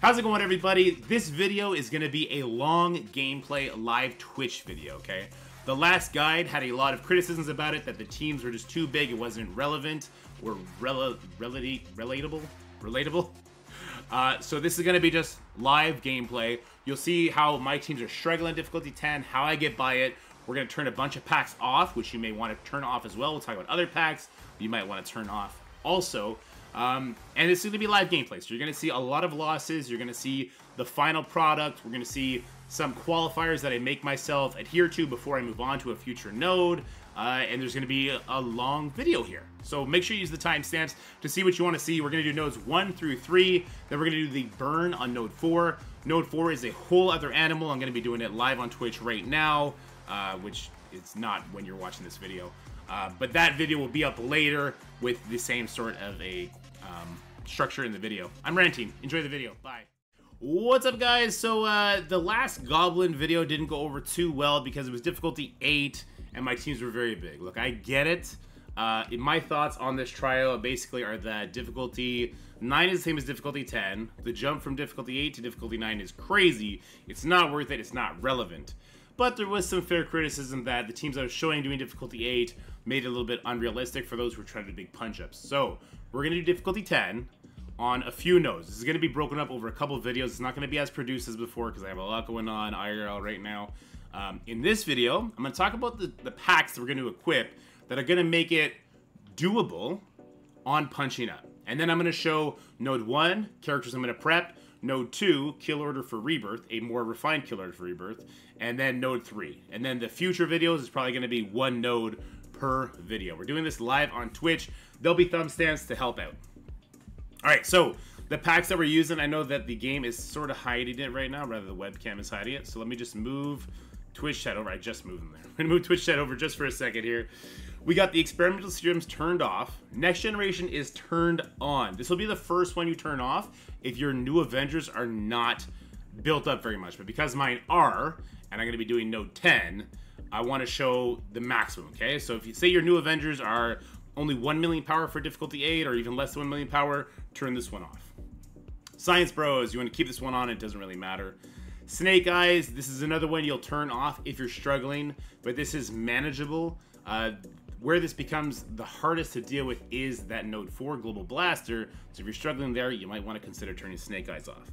How's it going, everybody? This video is going to be a long gameplay live Twitch video, okay? The last guide had a lot of criticisms about it, that the teams were just too big, it wasn't relevant, or relatable. So this is going to be just live gameplay. You'll see how my teams are struggling in difficulty 10, how I get by it. We're going to turn a bunch of packs off, which you may want to turn off as well. We'll talk about other packs you might want to turn off also. And it's going to be live gameplay, so you're going to see a lot of losses. You're going to see the final product. We're going to see some qualifiers that I make myself adhere to before I move on to a future node. And there's going to be a long video here. So make sure you use the timestamps to see what you want to see. We're going to do nodes 1 through 3. Then we're going to do the burn on node 4. Node 4 is a whole other animal. I'm going to be doing it live on Twitch right now, which is not when you're watching this video. But that video will be up later with the same sort of a structure in the video. I'm ranting. Enjoy the video. Bye. What's up, guys? So the last Goblin video didn't go over too well because it was difficulty 8 and my teams were very big. Look, I get it. My thoughts on this trial basically are that difficulty 9 is the same as difficulty 10. The jump from difficulty 8 to difficulty 9 is crazy. It's not worth it. It's not relevant. But there was some fair criticism that the teams I was showing doing difficulty 8 made it a little bit unrealistic for those who were trying to do big punch-ups. So, we're going to do difficulty 10 on a few nodes. This is going to be broken up over a couple of videos. It's not going to be as produced as before because I have a lot going on IRL right now. In this video, I'm going to talk about the packs that we're going to equip that are going to make it doable on punching up. And then I'm going to show node 1, characters I'm going to prep, node 2, kill order for Rebirth, a more refined kill order for Rebirth, and then node 3. And then the future videos is probably going to be one node per video. We're doing this live on Twitch. There'll be thumbstamps to help out. Alright, so the packs that we're using, I know that the game is sort of hiding it right now, rather the webcam is hiding it. So let me just move Twitch chat over. I just moved them there. I'm going to move Twitch chat over just for a second here. We got the experimental serums turned off. Next generation is turned on. This will be the first one you turn off if your new Avengers are not built up very much. But because mine are, and I'm going to be doing node 10, I want to show the maximum, okay? So if you say your new Avengers are only 1 million power for difficulty 8 or even less than 1 million power, turn this one off. Science Bros, you want to keep this one on, it doesn't really matter. Snake Eyes, this is another one you'll turn off if you're struggling, but this is manageable. Where this becomes the hardest to deal with is that node 4 Global Blaster, so if you're struggling there, you might want to consider turning Snake Eyes off.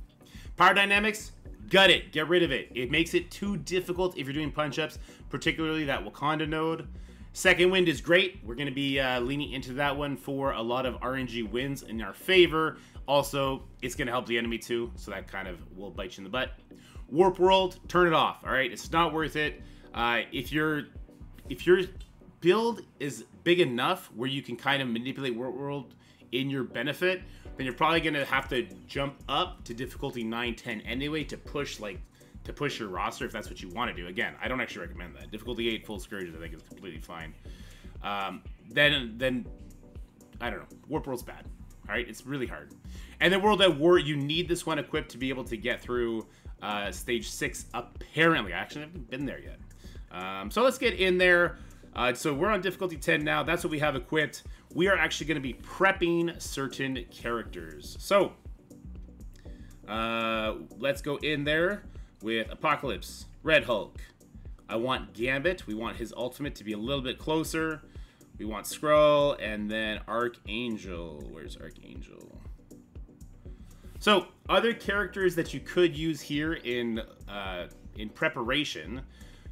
Power Dynamics, gut it, get rid of it. It makes it too difficult if you're doing punch-ups, particularly that Wakanda node. Second Wind is great. We're going to be leaning into that one for a lot of RNG wins in our favor. Also, it's going to help the enemy too, so that kind of will bite you in the butt. Warp World, turn it off, all right? It's not worth it. If your build is big enough where you can kind of manipulate Warp World in your benefit, then you're probably going to have to jump up to difficulty 9, 10 anyway to push your roster if that's what you want to do. Again, I don't actually recommend that. Difficulty 8 full Scourges I think is completely fine. Then I don't know. Warp World's bad. All right, it's really hard. And then World at War, you need this one equipped to be able to get through stage 6 apparently. I actually haven't been there yet. So let's get in there. So we're on difficulty 10 now. That's what we have equipped. We are actually going to be prepping certain characters. So let's go in there with Apocalypse, Red Hulk. I want Gambit. We want his ultimate to be a little bit closer. We want Skrull, and then Archangel. Where's Archangel? So other characters that you could use here in preparation.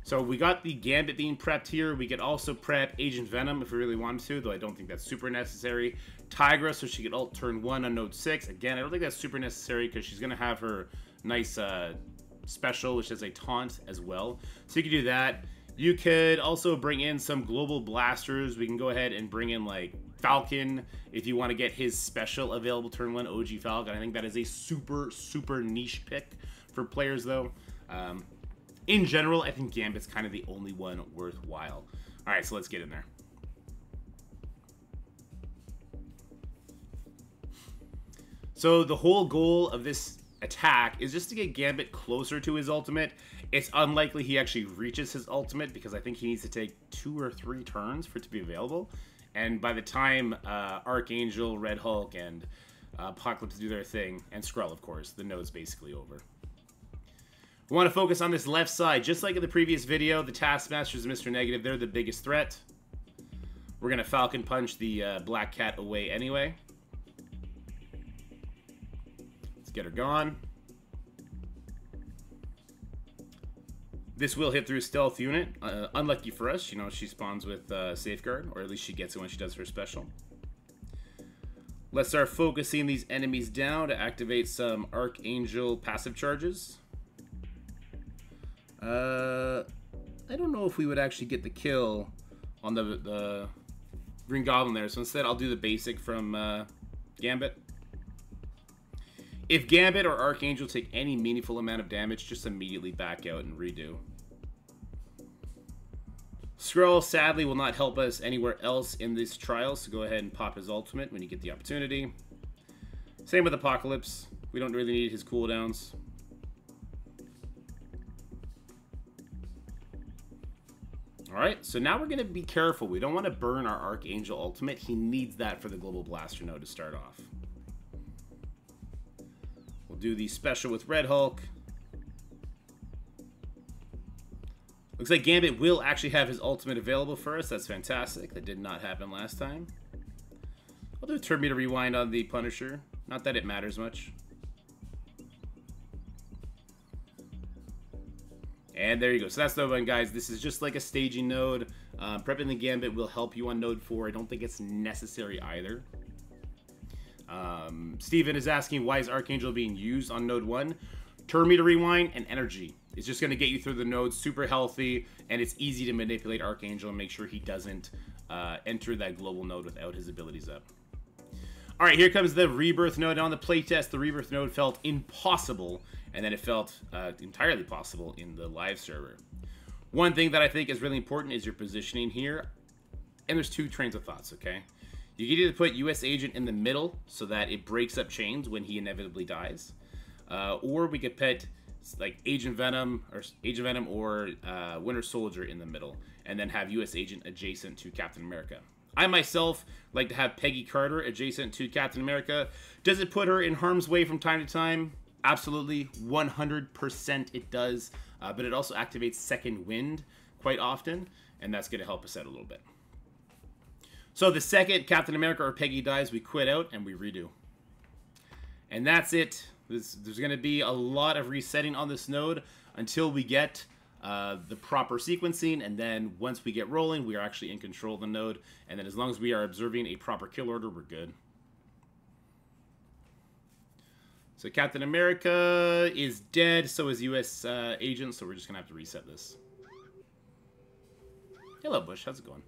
So we got the Gambit being prepped here. We could also prep Agent Venom if we really wanted to, though I don't think that's super necessary. Tigra, so she could ult turn 1 on node 6. Again, I don't think that's super necessary because she's going to have her nice special, which is a taunt as well. So you could do that. You could also bring in some global blasters. We can go ahead and bring in like Falcon if you want to get his special available turn 1, OG Falcon. I think that is a super niche pick for players though. In general, I think Gambit's kind of the only one worthwhile. All right, so let's get in there. So the whole goal of this attack is just to get Gambit closer to his ultimate. It's unlikely he actually reaches his ultimate because I think he needs to take 2 or 3 turns for it to be available. And by the time Archangel, Red Hulk, and Apocalypse do their thing, and Skrull, of course. The node's basically over. We want to focus on this left side. Just like in the previous video, the Taskmasters and Mr. Negative, they're the biggest threat. We're going to Falcon Punch the Black Cat away anyway. Let's get her gone. This will hit through a stealth unit. Unlucky for us, you know, she spawns with Safeguard, or at least she gets it when she does her special. Let's start focusing these enemies down to activate some Archangel passive charges. I don't know if we would actually get the kill on the Green Goblin there, so instead I'll do the basic from Gambit. If Gambit or Archangel take any meaningful amount of damage, just immediately back out and redo. Skrull, sadly, will not help us anywhere else in this trial, so go ahead and pop his ultimate when you get the opportunity. Same with Apocalypse. We don't really need his cooldowns. Alright, so now we're going to be careful. We don't want to burn our Archangel ultimate. He needs that for the Global Blaster node to start off. We'll do the special with Red Hulk. Looks like Gambit will actually have his ultimate available for us. That's fantastic. That did not happen last time. I'll do a Turn Me to Rewind on the Punisher. Not that it matters much. And there you go. So that's node 1, guys. This is just like a staging node. Prepping the Gambit will help you on node 4. I don't think it's necessary either. Steven is asking, why is Archangel being used on node 1? Turn Me to Rewind and energy. It's just going to get you through the nodes super healthy, and it's easy to manipulate Archangel and make sure he doesn't enter that global node without his abilities up. Alright, here comes the Rebirth node. On the playtest, the Rebirth node felt impossible, and then it felt entirely possible in the live server. One thing that I think is really important is your positioning here, and there's two trains of thoughts, okay? You can either put US Agent in the middle so that it breaks up chains when he inevitably dies, or we could put like Agent Venom or Winter Soldier in the middle, and then have US Agent adjacent to Captain America. I myself like to have Peggy Carter adjacent to Captain America. Does it put her in harm's way from time to time? Absolutely, 100% it does, but it also activates Second Wind quite often, and that's going to help us out a little bit. So the second Captain America or Peggy dies, we quit out and we redo. And that's it. There's going to be a lot of resetting on this node until we get the proper sequencing, and then once we get rolling, we are actually in control of the node, and then as long as we are observing a proper kill order, we're good. So Captain America is dead, so is US Agent, so we're just going to have to reset this. Hello, Bush. How's it going?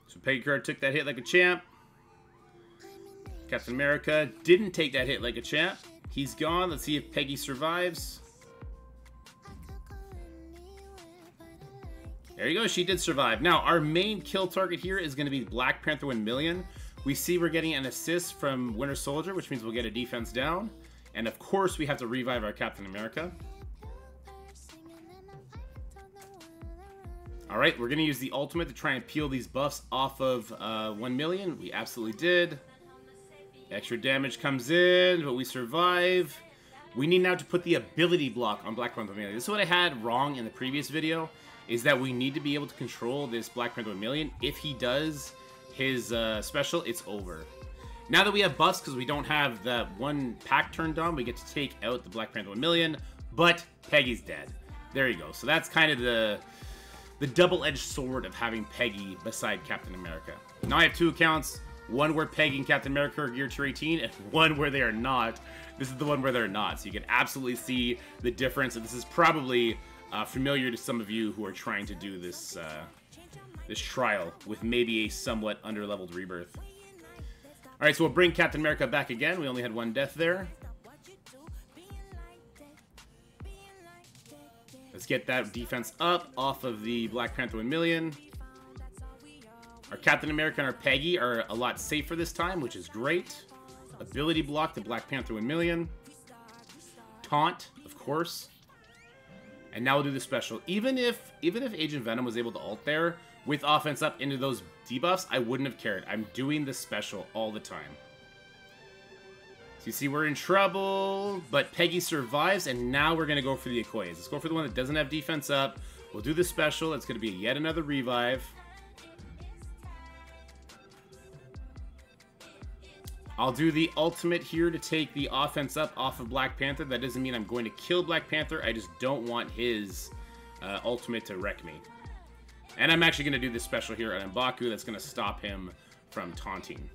So Peggy Carter took that hit like a champ. Captain America didn't take that hit like a champ. He's gone. Let's see if Peggy survives. There you go. She did survive. Now, our main kill target here is going to be Black Panther 1 million. We see we're getting an assist from Winter Soldier, which means we'll get a defense down. And, of course, we have to revive our Captain America. Alright, we're going to use the ultimate to try and peel these buffs off of 1 million. We absolutely did. Extra damage comes in, but we survive. We need now to put the ability block on Black Panther 1 million. This is what I had wrong in the previous video, is that we need to be able to control this Black Panther 1 million. If he does his special, it's over. Now that we have buffs, because we don't have that one pack turned on, we get to take out the Black Panther 1 million, but Peggy's dead. There you go. So that's kind of the double-edged sword of having Peggy beside Captain America. Now I have two accounts. One where Peggy and Captain America are geared to 18, and one where they are not. This is the one where they're not, so you can absolutely see the difference. And this is probably familiar to some of you who are trying to do this this trial with maybe a somewhat under-leveled Rebirth. All right, so we'll bring Captain America back again. We only had one death there. Let's get that defense up off of the Black Panther 1 million. Our Captain America and our Peggy are a lot safer this time, which is great. Ability block to Black Panther 1 million. Taunt, of course. And now we'll do the special. Even if Agent Venom was able to ult there, with offense up into those debuffs, I wouldn't have cared. I'm doing the special all the time. So you see we're in trouble, but Peggy survives, and now we're going to go for the Okoyes. Let's go for the one that doesn't have defense up. We'll do the special. It's going to be yet another revive. I'll do the ultimate here to take the offense up off of Black Panther. That doesn't mean I'm going to kill Black Panther. I just don't want his ultimate to wreck me. And I'm actually going to do this special here on M'Baku that's going to stop him from taunting.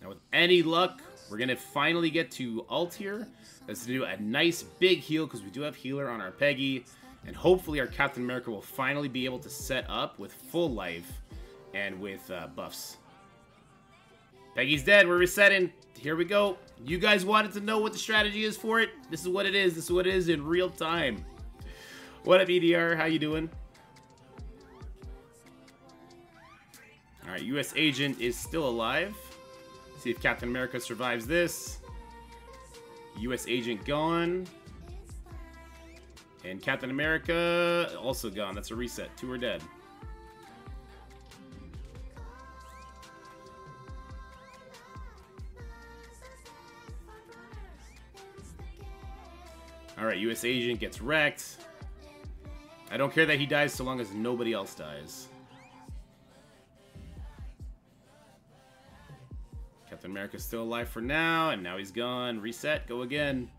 Now with any luck, we're going to finally get to ult here. Let's do a nice big heal because we do have healer on our Peggy. And hopefully our Captain America will finally be able to set up with full life and with buffs. Peggy's dead. We're resetting. Here we go. You guys wanted to know what the strategy is for it. This is what it is. This is what it is in real time. What up, EDR? How you doing? All right, U.S. Agent is still alive. See if Captain America survives this. U.S. Agent gone. And Captain America also gone. That's a reset. 2 are dead. Alright, U.S. Agent gets wrecked. I don't care that he dies so long as nobody else dies. Captain America's still alive for now, and now he's gone. Reset, go again.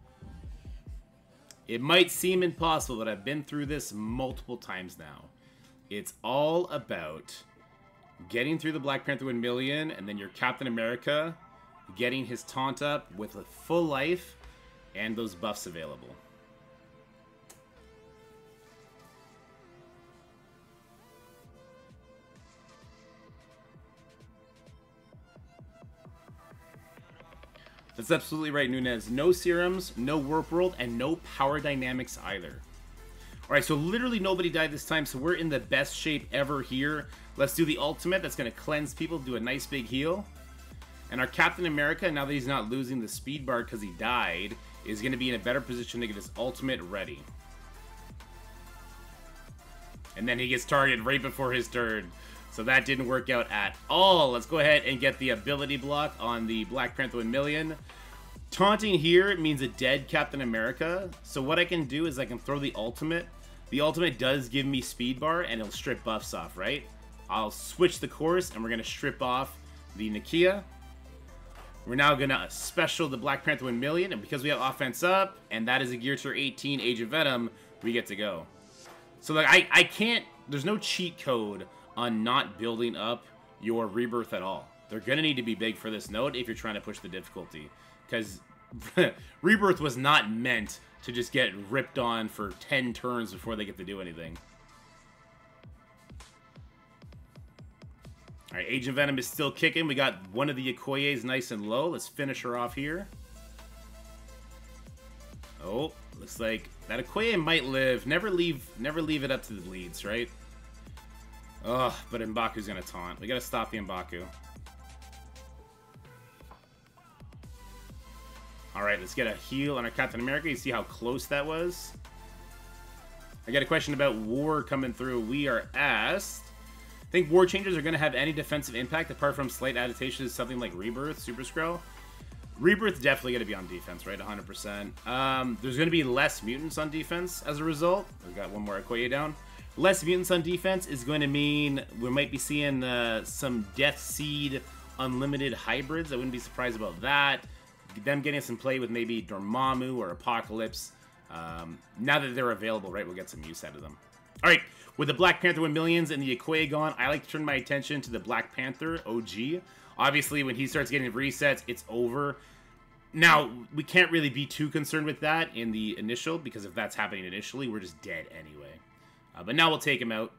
It might seem impossible, but I've been through this multiple times now. It's all about getting through the Black Panther 1 million, and then your Captain America getting his taunt up with a full life and those buffs available. That's absolutely right, Nunez. No serums, no warp world, and no power dynamics either. Alright, so literally nobody died this time, so we're in the best shape ever here. Let's do the ultimate. That's going to cleanse people, do a nice big heal. And our Captain America, now that he's not losing the speed bar because he died, is going to be in a better position to get his ultimate ready. And then he gets targeted right before his turn. So that didn't work out at all. Let's go ahead and get the ability block on the Black Panther 1 million. Taunting here means a dead Captain America. So what I can do is I can throw the ultimate. The ultimate does give me speed bar and it'll strip buffs off, right? I'll switch the course and we're going to strip off the Nakia. We're now going to special the Black Panther 1 million. And because we have offense up, and that is a Gear Tier 18 Age of Venom, we get to go. So like I can't, there's no cheat code on not building up your Rebirth at all. They're going to need to be big for this node if you're trying to push the difficulty. Because Rebirth was not meant to just get ripped on for 10 turns before they get to do anything. Alright, Agent Venom is still kicking. We got one of the Okoyes nice and low. Let's finish her off here. Oh, looks like that Okoye might live. Never leave it up to the leads, right? Ugh, but M'Baku's gonna taunt. We gotta stop the M'Baku. Alright, let's get a heal on our Captain America. You see how close that was? I got a question about War coming through. We are asked, think War Changers are gonna have any defensive impact apart from slight adaptations to something like Rebirth, Super Skrull? Rebirth definitely gonna be on defense, right? 100%. There's gonna be less mutants on defense as a result. We've got one more Okoye down. Less mutants on defense is going to mean we might be seeing some Death Seed Unlimited hybrids. I wouldn't be surprised about that. Them getting some play with maybe Dormammu or Apocalypse. Now that they're available, right, we'll get some use out of them. All right, with the Black Panther 1 millions and the Okoye gone, I like to turn my attention to the Black Panther OG. Obviously, when he starts getting resets, it's over. Now, we can't really be too concerned with that in the initial, because if that's happening initially, we're just dead anyway. But now we'll take him out.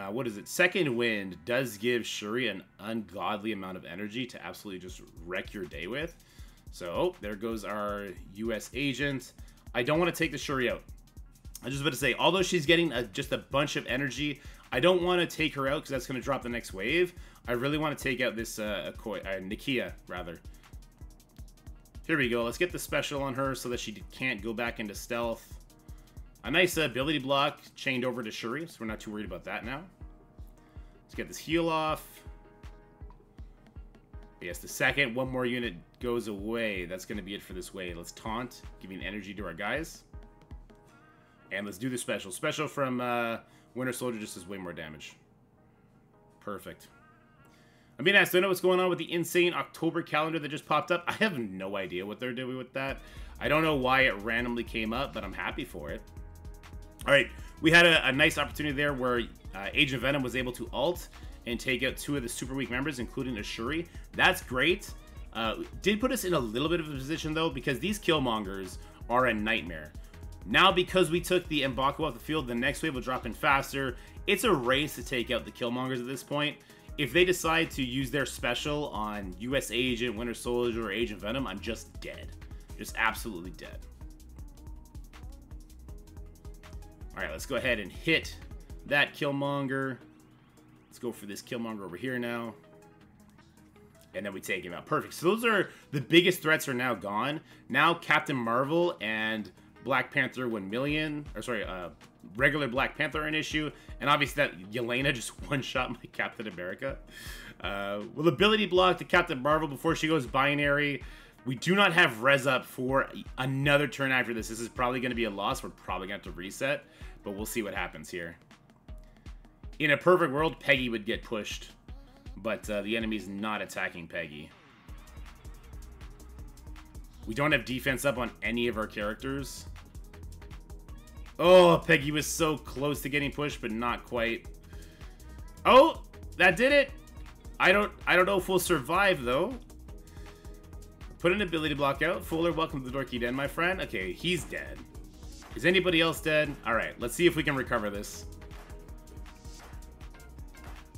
What is it? Second Wind does give Shuri an ungodly amount of energy to absolutely just wreck your day with. So, there goes our U.S. agent. I don't want to take the Shuri out. I was just about to say, although she's getting just a bunch of energy, I don't want to take her out because that's going to drop the next wave. I really want to take out this Nakia, rather. Here we go. Let's get the special on her so that she can't go back into stealth. A nice ability block chained over to Shuri, so we're not too worried about that now. Let's get this heal off. Yes, the second one more unit goes away, that's going to be it for this wave. Let's taunt, giving energy to our guys. And let's do the special. Special from Winter Soldier just does way more damage. Perfect. I'm being asked, do I know what's going on with the insane October calendar that just popped up? I have no idea what they're doing with that. I don't know why it randomly came up, but I'm happy for it. All right, we had a nice opportunity there where Agent Venom was able to ult and take out 2 of the super weak members, including a Shuri. That's great. Did put us in a little bit of a position, though, because these Killmongers are a nightmare. Now, because we took the M'Baku off the field, the next wave will drop in faster. It's a race to take out the Killmongers at this point. If they decide to use their special on US Agent, Winter Soldier, or Agent Venom, I'm just dead. Just absolutely dead. Alright, let's go ahead and hit that Killmonger. Let's go for this Killmonger over here now. And then we take him out. Perfect. So those are the biggest threats are now gone. Now Captain Marvel and Black Panther 1 million, or sorry, regular Black Panther are an issue. And obviously that Yelena just one-shot my Captain America. Will ability block to Captain Marvel before she goes binary. We do not have res up for another turn after this. This is probably going to be a loss. We're probably going to have to reset, but we'll see what happens here. In a perfect world, Peggy would get pushed, but the enemy's not attacking Peggy. We don't have defense up on any of our characters. Oh, Peggy was so close to getting pushed, but not quite. Oh, that did it. I don't know if we'll survive though. Put an ability block out. Fuller, welcome to the Dorky Den, my friend. Okay, he's dead. Is anybody else dead? All right, let's see if we can recover this.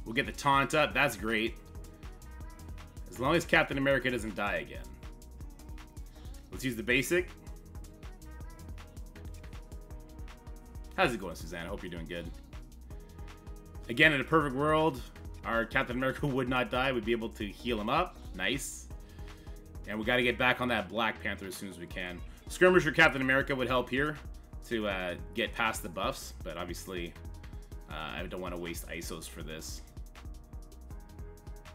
We'll get the taunt up. That's great. As long as Captain America doesn't die again. Let's use the basic. How's it going, Suzanne? I hope you're doing good. Again, in a perfect world, our Captain America would not die. We'd be able to heal him up. Nice. And we got to get back on that Black Panther as soon as we can. Skirmisher Captain America would help here to get past the buffs, but obviously I don't want to waste ISOs for this.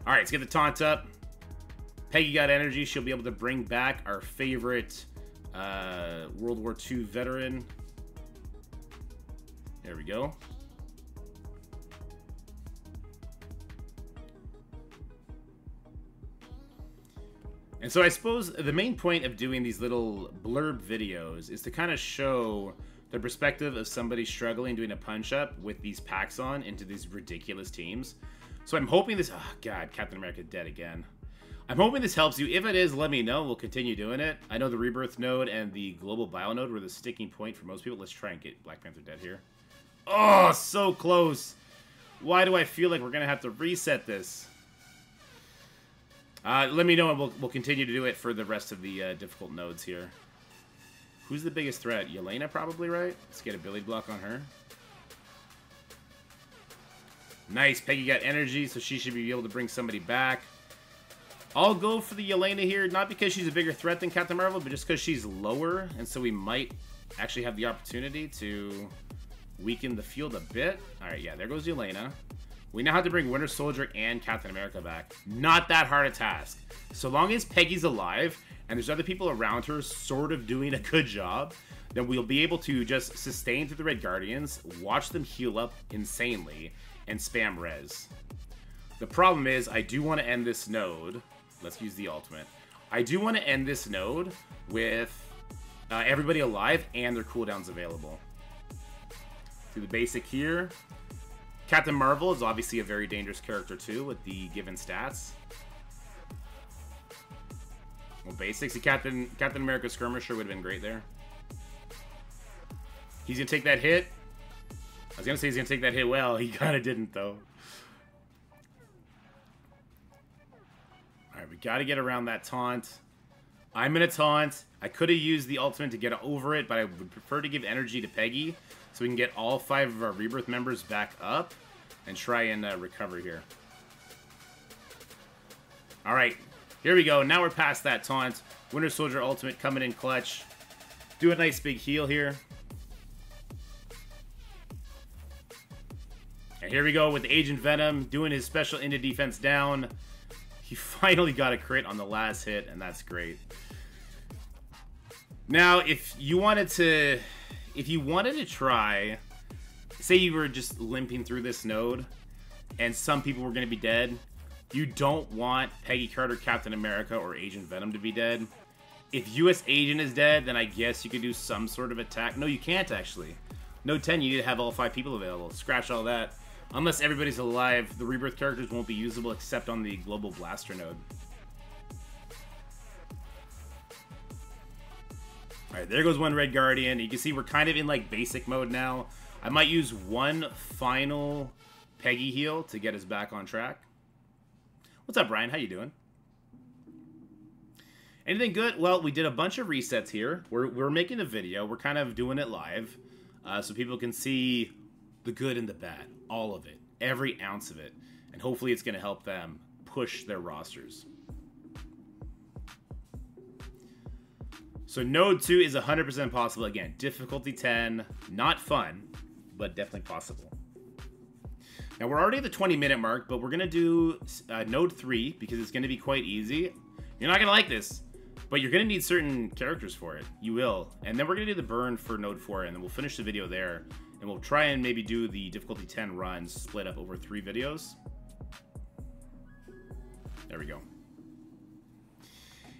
All right, let's get the taunt up. Peggy got energy. She'll be able to bring back our favorite World War II veteran. There we go. And so I suppose the main point of doing these little blurb videos is to kind of show the perspective of somebody struggling doing a punch-up with these packs on into these ridiculous teams. So I'm hoping this... Oh, God, Captain America dead again. I'm hoping this helps you. If it is, let me know. We'll continue doing it. I know the Rebirth node and the Global Bio node were the sticking point for most people. Let's try and get Black Panther dead here. Oh, so close. Why do I feel like we're going to have to reset this? Let me know, and we'll continue to do it for the rest of the difficult nodes here. Who's the biggest threat? Yelena, probably, right? Let's get a ability block on her. Nice. Peggy got energy, so she should be able to bring somebody back. I'll go for the Yelena here, not because she's a bigger threat than Captain Marvel, but just because she's lower, and so we might actually have the opportunity to weaken the field a bit. All right, yeah, there goes Yelena. We now have to bring Winter Soldier and Captain America back. Not that hard a task. So long as Peggy's alive and there's other people around her sort of doing a good job, then we'll be able to just sustain through the Red Guardians, watch them heal up insanely, and spam res. The problem is I do want to end this node. Let's use the ultimate. I do want to end this node with everybody alive and their cooldowns available. Do the basic here. Captain Marvel is obviously a very dangerous character too with the given stats. Well, basics. Captain America Skirmisher would have been great there. He's going to take that hit. I was going to say he's going to take that hit well. He kind of didn't though. Alright, we got to get around that taunt. I'm going to taunt. I could have used the ultimate to get over it, but I would prefer to give energy to Peggy so we can get all 5 of our Rebirth members back up and try and recover here. Alright, here we go. Now we're past that taunt. Winter Soldier ultimate coming in clutch. Do a nice big heal here. here we go with Agent Venom doing his special into defense down. He finally got a crit on the last hit, and that's great. Now, if you wanted to try, say you were just limping through this node, and some people were going to be dead, you don't want Peggy Carter, Captain America, or Agent Venom to be dead. If US Agent is dead, then I guess you could do some sort of attack. No, you can't, actually. Node 10, you need to have all 5 people available. Scratch all that. Unless everybody's alive, the Rebirth characters won't be usable except on the Global Blaster node. Alright, there goes one Red Guardian. You can see we're kind of in, like, basic mode now. I might use one final Peggy heal to get us back on track. What's up, Brian? How you doing? Anything good? Well, we did a bunch of resets here. We're making a video. We're kind of doing it live. So people can see the good and the bad. All of it. Every ounce of it. And hopefully it's going to help them push their rosters. So Node 2 is 100% possible. Again, difficulty 10. Not fun, but definitely possible. Now, we're already at the 20-minute mark, but we're going to do Node 3 because it's going to be quite easy. You're not going to like this, but you're going to need certain characters for it. You will. And then we're going to do the burn for Node 4, and then we'll finish the video there. And we'll try and maybe do the difficulty 10 runs split up over 3 videos. There we go.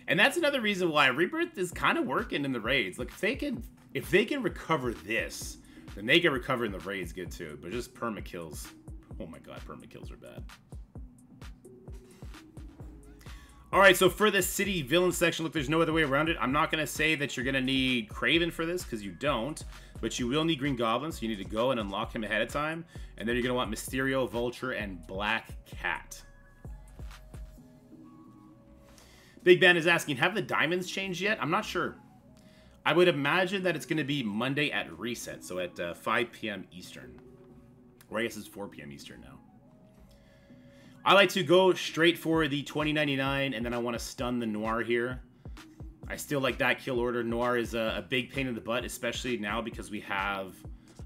And that's another reason why Rebirth is kind of working in the raids. Look, if they can recover this, then they can recover in the raids good too. But just perma kills. Oh my god, perma kills are bad. Alright, so for the city villain section, look, there's no other way around it. I'm not going to say that you're going to need Kraven for this, because you don't. But you will need Green Goblin, so you need to go and unlock him ahead of time. And then you're going to want Mysterio, Vulture, and Black Cat. Big Ben is asking, have the diamonds changed yet? I'm not sure. I would imagine that it's going to be Monday at reset, so at 5 p.m. Eastern. Or I guess it's 4 p.m. Eastern now. I like to go straight for the 2099, and then I want to stun the Noir here. I still like that kill order. Noir is a big pain in the butt, especially now because we have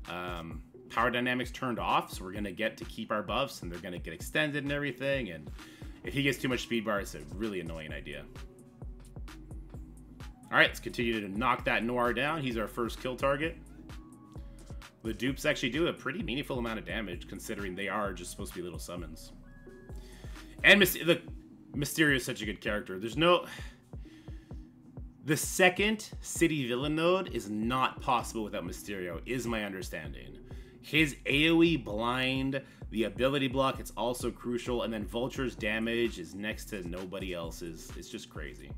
power dynamics turned off, so we're going to get to keep our buffs, and they're going to get extended and everything, and if he gets too much speed bar, it's a really annoying idea. Alright, let's continue to knock that Noir down. He's our first kill target. The dupes actually do a pretty meaningful amount of damage, considering they are just supposed to be little summons. And Mysterio is such a good character. There's no... The second city villain node is not possible without Mysterio, is my understanding. His AoE blind, the ability block, it's also crucial, and then Vulture's damage is next to nobody else's. It's just crazy.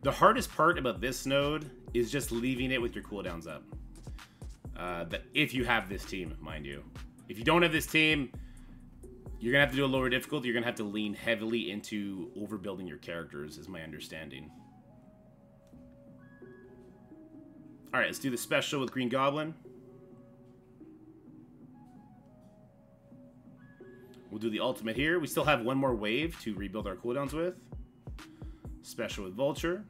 The hardest part about this node is just leaving it with your cooldowns up. If you have this team, mind you. If you don't have this team, you're going to have to do a lower difficulty. You're going to have to lean heavily into overbuilding your characters, is my understanding. Alright, let's do the special with Green Goblin. We'll do the ultimate here. We still have one more wave to rebuild our cooldowns with. Special with Vulture.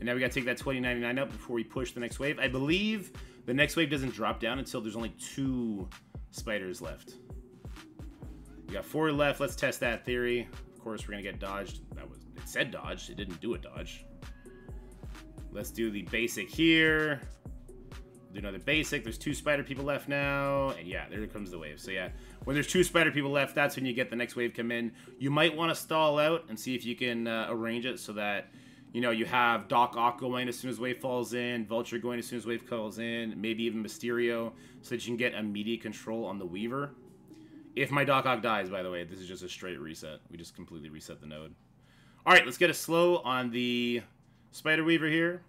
And now we gotta take that 2099 up before we push the next wave. I believe the next wave doesn't drop down until there's only 2 spiders left. We got 4 left. Let's test that theory. Of course, we're gonna get dodged. It said dodged. It didn't do a dodge. Let's do the basic here. Do another basic. There's 2 spider people left now. And yeah, there comes the wave. So yeah, when there's 2 spider people left, that's when you get the next wave come in. You might want to stall out and see if you can arrange it so that, you know, you have Doc Ock going as soon as wave falls in, Vulture going as soon as wave falls in, maybe even Mysterio, so that you can get immediate control on the Weaver. If my Doc Ock dies, by the way, this is just a straight reset. We just completely reset the node. Alright, let's get a slow on the Spider Weaver here.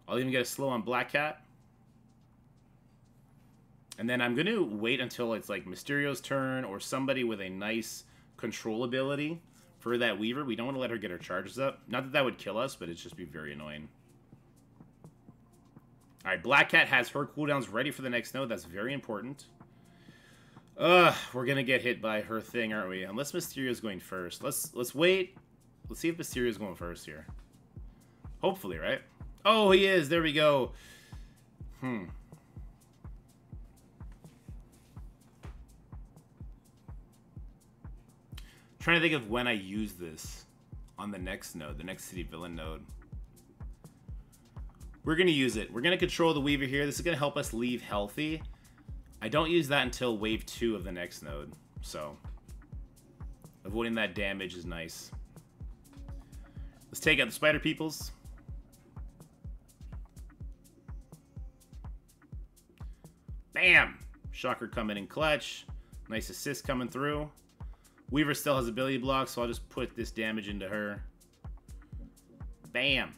I'll even get a slow on Black Cat. And then I'm going to wait until it's like Mysterio's turn or somebody with a nice control ability for that Weaver. We don't want to let her get her charges up. Not that that would kill us, but it'd just be very annoying. Alright, Black Cat has her cooldowns ready for the next node. That's very important. We're going to get hit by her thing, aren't we? Unless Mysterio's going first. Let's wait. Let's see if Mysterio's going first here. Hopefully, right? Oh, he is. There we go. trying to think of when I use this on the next node, the next city villain node. We're going to use it. We're going to control the Weaver here. This is going to help us leave healthy. I don't use that until wave 2 of the next node. So, avoiding that damage is nice. Let's take out the spider peoples. Bam! Shocker coming in clutch. Nice assist coming through. Weaver still has ability block, so I'll just put this damage into her. Bam!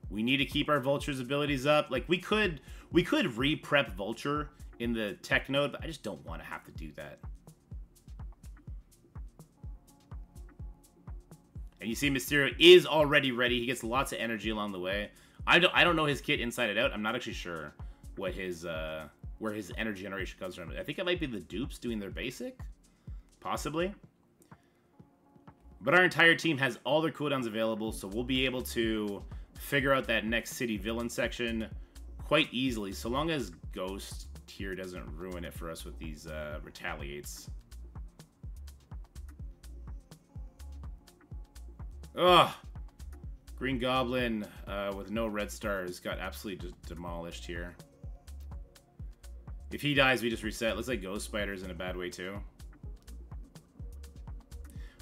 We need to keep our Vulture's abilities up. Like, we could re-prep Vulture in the tech node, but I just don't want to have to do that. And you see Mysterio is already ready. He gets lots of energy along the way. I don't know his kit inside and out. I'm not actually sure what his where his energy generation comes from. I think it might be the dupes doing their basic. Possibly. But our entire team has all their cooldowns available, so we'll be able to figure out that next city villain section quite easily, so long as Ghost here doesn't ruin it for us with these retaliates. Ugh! Green Goblin with no red stars got absolutely just demolished here. If he dies, we just reset. Looks like Ghost Spider's in a bad way too.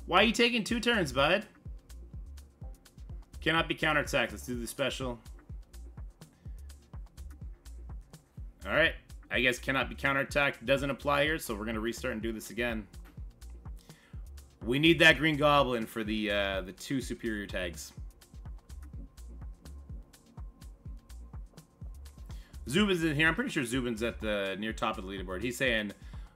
Why are you taking 2 turns, bud? Cannot be counterattacked. Let's do the special. Alright. I guess cannot be counterattacked doesn't apply here, so we're going to restart and do this again. We need that Green Goblin for the 2 superior tags. Zubin's in here. I'm pretty sure Zubin's at the near top of the leaderboard. He's saying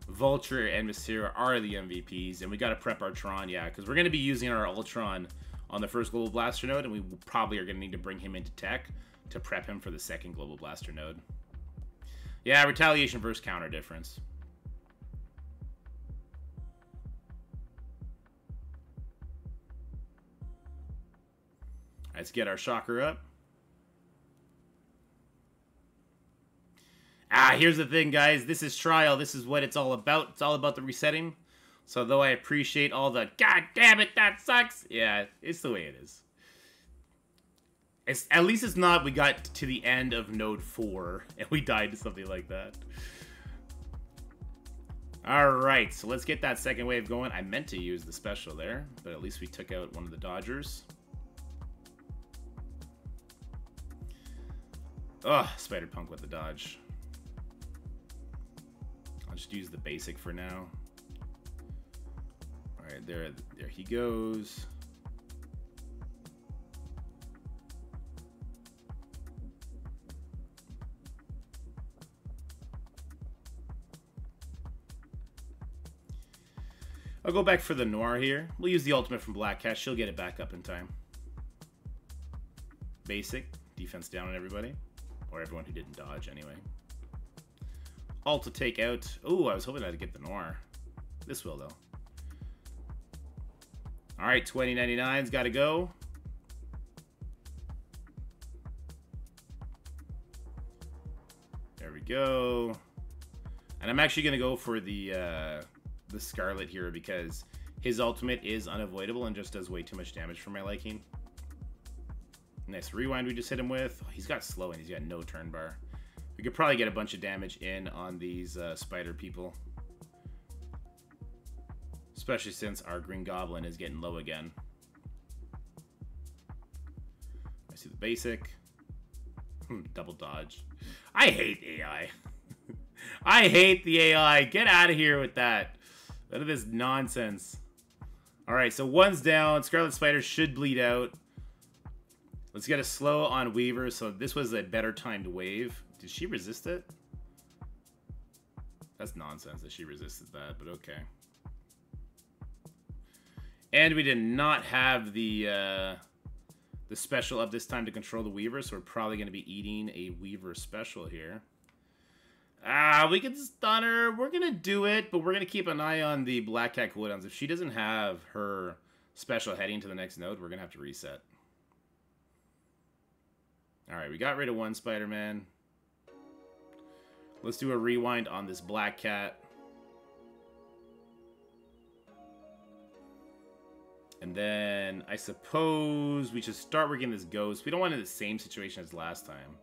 Vulture and Mysterio are the MVPs, and we got to prep our Tron, yeah, because we're going to be using our Ultron on the first Global Blaster node, and we probably are going to need to bring him into tech to prep him for the second Global Blaster node. Yeah, retaliation versus counter difference. Let's get our Shocker up. Here's the thing, guys. This is Trial. This is what it's all about. It's all about the resetting. So, though I appreciate all the, God damn it, that sucks. Yeah, it's the way it is. At least it's not we got to the end of Node 4 and we died to something like that. Alright, so let's get that second wave going. I meant to use the special there, but at least we took out one of the Dodgers. Ugh, Spider-Punk with the dodge. I'll just use the basic for now. Alright, there he goes. I'll go back for the Noir here. We'll use the ultimate from Black Cat. She'll get it back up in time. Basic. Defense down on everybody. Or everyone who didn't dodge, anyway. Ult to take out. Ooh, I was hoping I'd get the Noir. This will, though. Alright, 2099's got to go. There we go. And I'm actually going to go for the Scarlet here because his ultimate is unavoidable and just does way too much damage for my liking. Nice rewind we just hit him with. Oh, he's got slow and he's got no turn bar. We could probably get a bunch of damage in on these spider people. Especially since our Green Goblin is getting low again. I see the basic. Double dodge. I hate AI. I hate the AI. Get out of here with that. None of this nonsense. Alright, so one's down. Scarlet Spider should bleed out. Let's get a slow on Weaver. So this was a better timed wave. Did she resist it? That's nonsense that she resisted that, but okay. And we did not have the special up this time to control the Weaver, so we're probably going to be eating a Weaver special here. We can stun her. We're going to do it, but we're going to keep an eye on the Black Cat cooldowns. If she doesn't have her special heading to the next node, we're going to have to reset. Alright, we got rid of one Spider-Man. Let's do a rewind on this Black Cat. And then I suppose we should start working this ghost. We don't want it in the same situation as last time.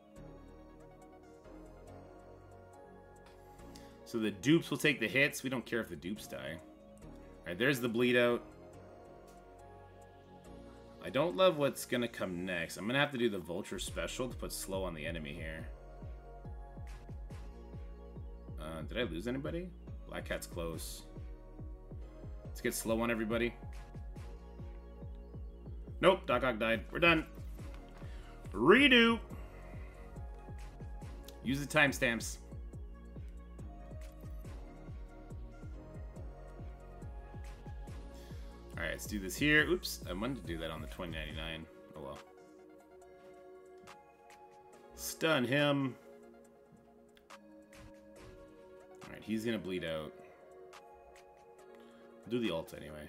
So the dupes will take the hits. We don't care if the dupes die. Alright, there's the bleed out. I don't love what's going to come next. I'm going to have to do the vulture special to put slow on the enemy here. Did I lose anybody? Black Cat's close. Let's get slow on everybody. Nope, Doc Ock died. We're done. Redo. Use the timestamps. Alright, let's do this here. Oops, I wanted to do that on the 2099. Oh well. Stun him. Alright, he's gonna bleed out. We'll do the ult anyway.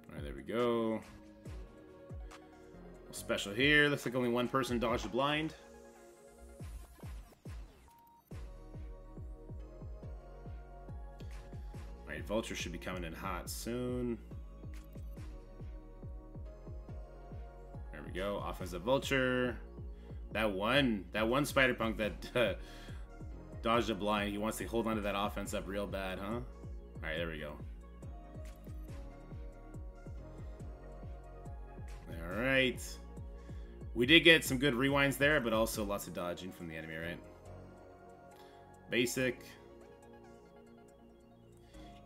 Alright, there we go. Special here. Looks like only one person dodged the blind. Alright, Vulture should be coming in hot soon. There we go. Offensive Vulture. That one Spider-Punk that dodged a blind, he wants to hold onto that offense up real bad, huh? Alright, there we go. Alright. We did get some good rewinds there, but also lots of dodging from the enemy, right? Basic.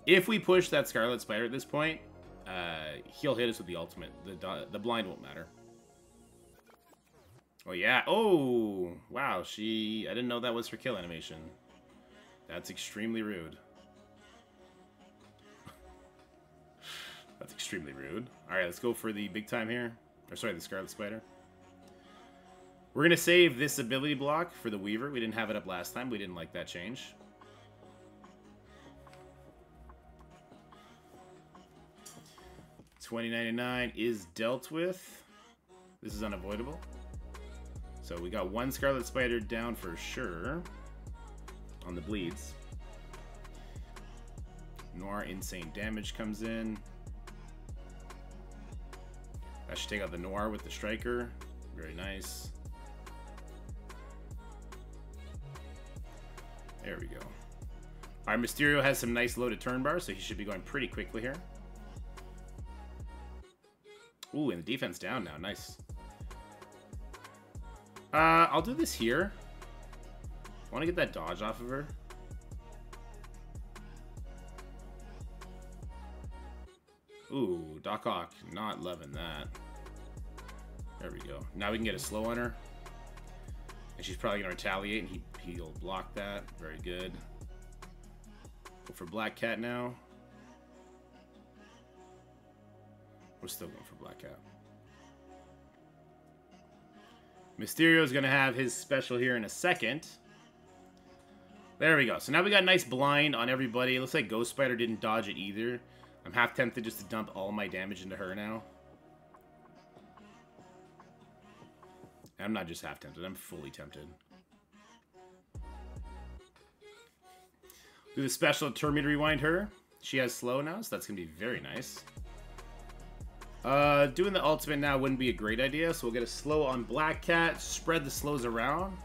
If we push that Scarlet Spider at this point, he'll hit us with the ultimate. The blind won't matter. Oh, yeah. Oh, wow. I didn't know that was her kill animation. That's extremely rude. That's extremely rude. All right, let's go for the big time here. Or sorry, the Scarlet Spider. We're going to save this ability block for the Weaver. We didn't have it up last time. We didn't like that change. $20.99 is dealt with. This is unavoidable. So we got one Scarlet Spider down for sure on the bleeds. Noir insane damage comes in. That should take out the Noir with the Striker. Very nice. There we go. Our Mysterio has some nice loaded turn bars, so he should be going pretty quickly here. Ooh, and the defense down now. Nice. I'll do this here. I want to get that dodge off of her. Ooh, Doc Ock, not loving that. There we go. Now we can get a slow on her. And she's probably going to retaliate, and he'll block that. Very good. Go for Black Cat now. We're still going for Black Cat. Mysterio's going to have his special here in a second. There we go. So now we got a nice blind on everybody. It looks like Ghost Spider didn't dodge it either. I'm half tempted just to dump all my damage into her now. I'm not just half tempted. I'm fully tempted. Do the special turn me to rewind her. She has slow now, so that's going to be very nice. Doing the ultimate now wouldn't be a great idea, so we'll get a slow on Black Cat, spread the slows around.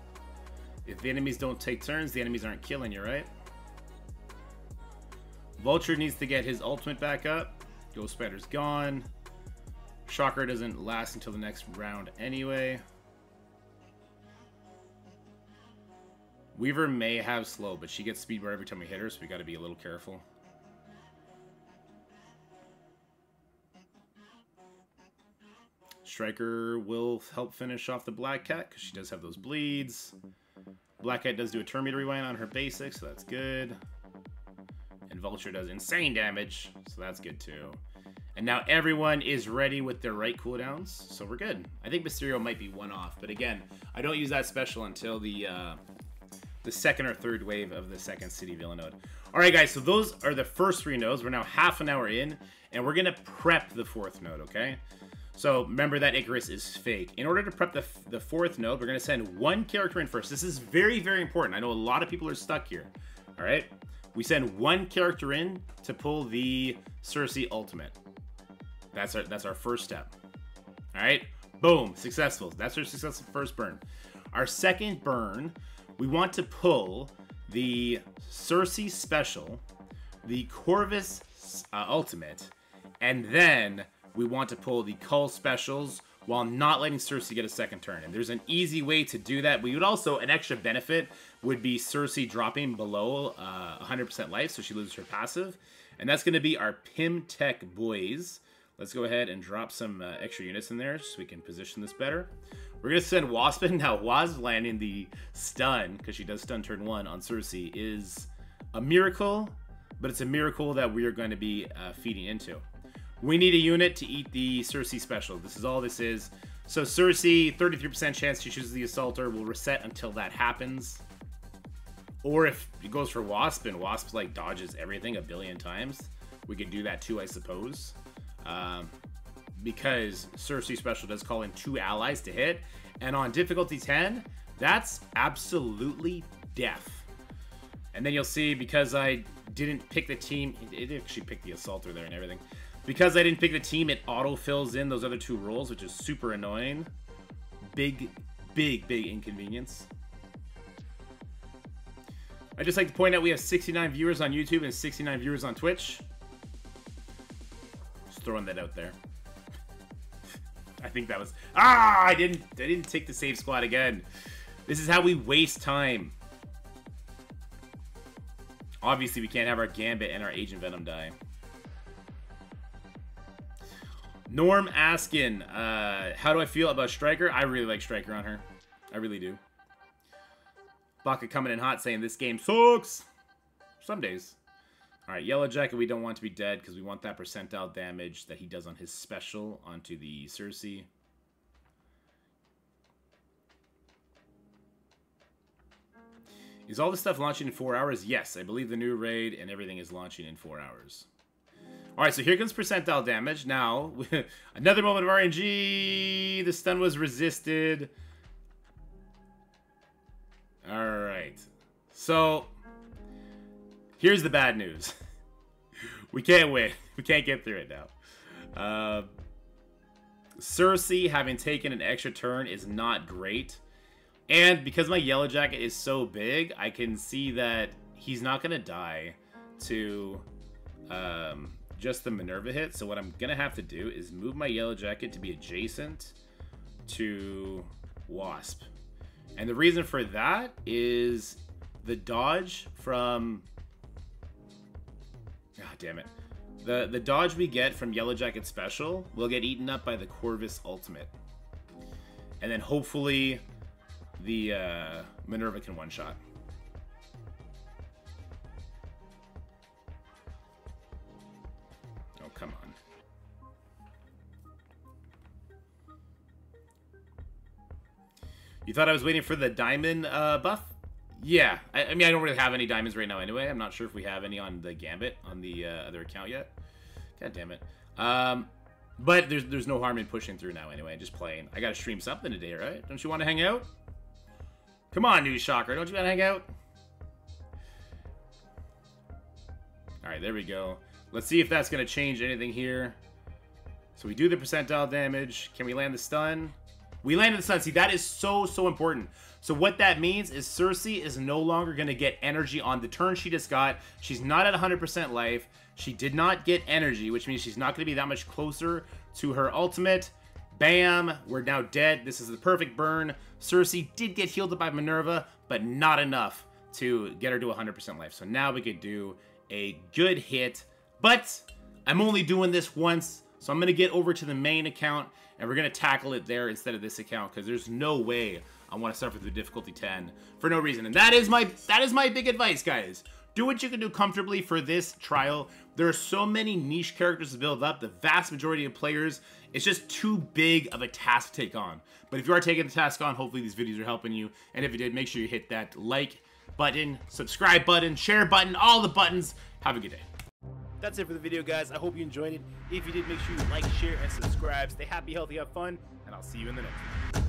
If the enemies don't take turns, the enemies aren't killing you, right? Vulture needs to get his ultimate back up. Ghost Spider's gone. Shocker doesn't last until the next round anyway. Weaver may have slow, but she gets speed bar every time we hit her, so we got to be a little careful. Striker will help finish off the Black Cat because she does have those bleeds. Black Cat does do a turn meter rewind on her basic, so that's good. And Vulture does insane damage, so that's good too. And now everyone is ready with their right cooldowns, so we're good. I think Mysterio might be one off, but again, I don't use that special until the second or third wave of the second City Villain node. All right, guys, so those are the first three nodes. We're now half an hour in, and we're going to prep the fourth node, okay? So remember that Icarus is fake. In order to prep the fourth node, we're going to send one character in first. This is very, very important. I know a lot of people are stuck here. All right? We send one character in to pull the Cersei ultimate. That's our first step. All right? Boom. Successful. That's our successful first burn. Our second burn, we want to pull the Cersei special, the Corvus ultimate, and then we want to pull the Cull specials while not letting Cersei get a second turn. And there's an easy way to do that. We would also, an extra benefit would be Cersei dropping below 100% life, so she loses her passive. And that's going to be our Pim Tech boys. Let's go ahead and drop some extra units in there so we can position this better. We're going to send Wasp in. Now, Wasp landing the stun, because she does stun turn 1 on Cersei, is a miracle, but it's a miracle that we are going to be feeding into. We need a unit to eat the Cersei special. This is all this is. So Cersei, 33% chance she chooses the Assaulter. Will reset until that happens. Or if it goes for Wasp, and Wasp like dodges everything a billion times, we could do that too, I suppose. Because Cersei special does call in 2 allies to hit. And on difficulty 10, that's absolutely death. And then you'll see, because I didn't pick the team, it actually picked the Assaulter there and everything. Because I didn't pick the team, it auto-fills in those other 2 roles, which is super annoying. Big, big, big inconvenience. I'd just like to point out we have 69 viewers on YouTube and 69 viewers on Twitch. Just throwing that out there. I think that was... Ah! I didn't take the save squad again. This is how we waste time. Obviously, we can't have our Gambit and our Agent Venom die. Norm asking, how do I feel about Striker? I really like Striker on her. I really do. Baka coming in hot saying this game sucks. Some days. Alright, Yellow Jacket we don't want to be dead because we want that percentile damage that he does on his special onto the Cersei. Is all this stuff launching in 4 hours? Yes, I believe the new raid and everything is launching in 4 hours. Alright, so here comes percentile damage. Now, another moment of RNG. The stun was resisted. Alright. So, here's the bad news. We can't win. We can't get through it now. Cersei, having taken an extra turn, is not great. And because my Yellow Jacket is so big, I can see that he's not going to die to just the Minerva hit. So what I'm going to have to do is move my Yellow Jacket to be adjacent to Wasp. And the reason for that is the dodge from... God damn it. The dodge we get from Yellow Jacket Special will get eaten up by the Corvus Ultimate. And then hopefully the Minerva can one-shot. Oh, come on. You thought I was waiting for the diamond buff? Yeah. I mean, I don't really have any diamonds right now anyway. I'm not sure if we have any on the Gambit on the other account yet. God damn it. But there's no harm in pushing through now anyway, just playing. I gotta stream something today, right? Don't you want to hang out? Come on, News Shocker. Don't you want to hang out? Alright, there we go. Let's see if that's going to change anything here. So we do the percentile damage. Can we land the stun? We landed the stun. See, that is so important. So what that means is Cersei is no longer going to get energy on the turn she just got. She's not at 100% life. She did not get energy, which means she's not going to be that much closer to her ultimate. Bam, we're now dead. This is the perfect burn. Cersei did get healed up by Minerva, but not enough to get her to 100% life. So now we could do a good hit, but I'm only doing this once. So I'm going to get over to the main account, and we're going to tackle it there instead of this account, because there's no way I want to suffer through difficulty 10 for no reason. And that is my big advice, guys. Do what you can do comfortably for this trial. There are so many niche characters to build up. The vast majority of players, it's just too big of a task to take on. But if you are taking the task on, hopefully these videos are helping you. And if you did, make sure you hit that like button, subscribe button, share button, all the buttons. Have a good day. That's it for the video, guys. I hope you enjoyed it. If you did, make sure you like, share, and subscribe. Stay happy, healthy, have fun, and I'll see you in the next one.